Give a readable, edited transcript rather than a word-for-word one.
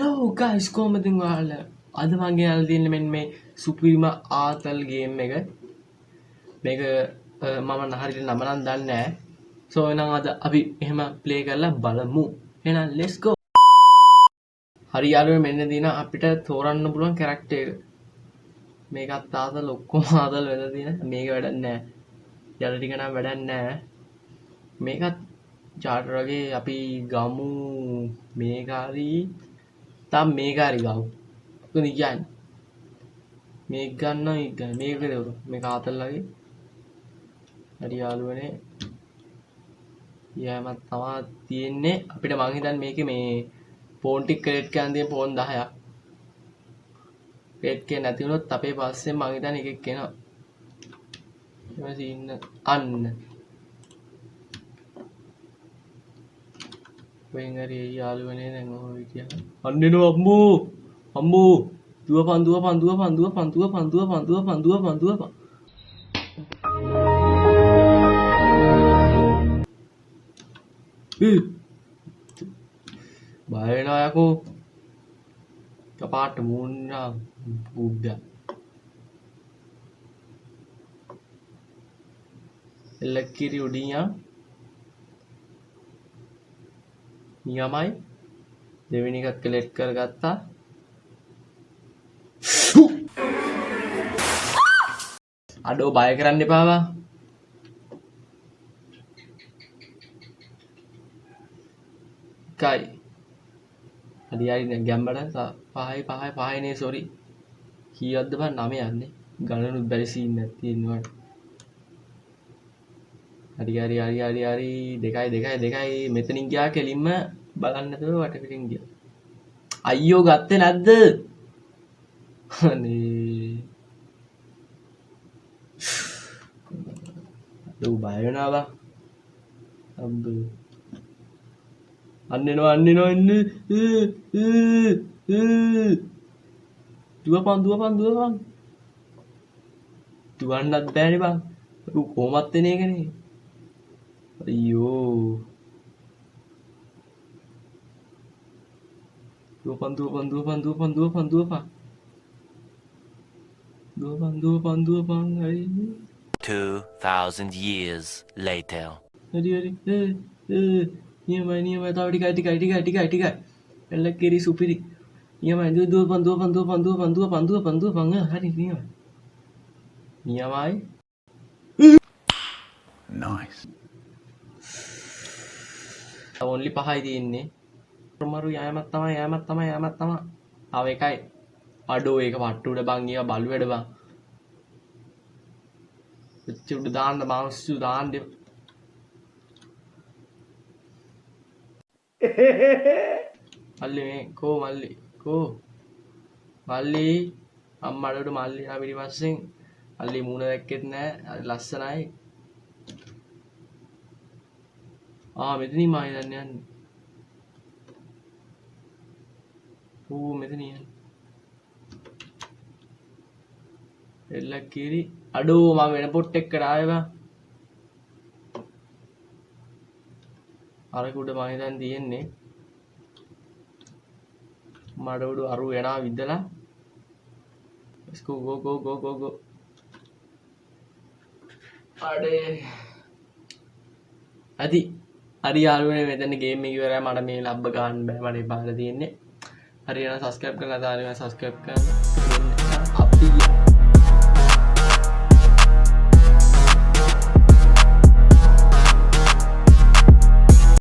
Hello guys, කොහොමද ඔයාලා? අද මම ගෙනල්ලා තියෙන්නේ මෙන්න මේ සුපිරිම ආතල් ගේම් එක. මේක මම හරියට නම නම් දන්නේ නැහැ. So එහෙනම් අද අපි එහෙම ප්ලේ කරලා බලමු. එහෙනම් let's go. හරි යාළුවෝ මෙන්න දින අපිට තෝරන්න පුළුවන් කැරක්ටර් එක. මේකත් ආතල් ඔක්කොම ආතල් වෙලා තියෙන. මේක වැඩක් නැහැ. යාළුව ටික නම් වැඩක් නැහැ. මේකත් චාටර් වගේ අපි ගමු මේකාරී තාම මේකාරි ගාව. මොකද කියන්නේ? මේක ගන්නවා මේක ගන්න. මේක දෙවරු. මේක ආතල් වගේ. හරි යාළුවනේ. යෑමක් තමයි තියෙන්නේ. අපිට මං හිතන්නේ මේකේ මේ ෆෝන් ටික ක්‍රෙඩිට් කරන් තියෙන ෆෝන් 10ක්. ක්‍රෙඩිට් කරේ නැති වුණොත් අපේ පස්සේ මං හිතන්නේ එකෙක් එනවා. ඊට ඉන්න අන්න. වෙන් හරි යාළුවනේ දැන් ඔය විදිය. අන්න එනවා අම්මෝ. අම්මෝ. දුවපන්. බය වෙනවා යකෝ. කපාට මූණා බුද්දා. එලකිරි උඩියා. නියමයි. දෙවෙනි එකත් කලෙක්ට් කරගත්තා. අඩෝ බය කරන්න එපා බා. කයි. හරි හරි දැන් ගැම්බට 5 නේ සෝරි. කීයක්ද බං 9 යන්නේ. ගණනුත් බැරි සීන් එකක් තියෙනවා. හරි 2 මෙතනින් ගියා කෙලින්ම බලන්න නැතුව වටපිටින් ගියා. අයියෝ ගත්තේ නැද්ද? අනේ දෝ බය වෙනවා බා. අම්බෝ අන්න එනවා එන්නේ. දුවපන්. දුවන්නත් බෑනේ බං. ඌ කොහොමත් එන එකනේ. අයියෝ. දුවපන්. 2000 years later. හරි. නියමයි තව ටිකයි. එල්ලකේරි සුපිරි. නියමයි දුවපන්. හරි නියමයි. Nice. only 5යි තියෙන්නේ. මරු යෑමක් තමයි. තව එකයි. අඩෝ ඒක වට්ටු උඩ බං ගියා බලු වැඩ බං. උඩ දාන්න මාස්සු දාන්න. මල්ලි මේ කෝ මල්ලි අම්මඩට මල්ලි ආ පිටිපස්සෙන් මල්ලි මූණ දැක්කෙත් නෑ. ලස්සනයි. මෙතනින් මම යන්නේ. මෙතන යන්නේ. එල්ලකිරි අඩෝ මම වෙන පොට් එක්කට ආවේ බා. අර කුඩ මම දැන් තියෙන්නේ. මඩ උඩ අරු වෙනා විදලා. let's go. අඩේ හරි යාළුවනේ මෙතන ගේම් එක ඉවරයි. මට මේ ලබ්බ ගන්න බෑ. මට එපාර තියෙන්නේ. හරි යන subscribe කරලා දාන්න. subscribe කරන්න. අපි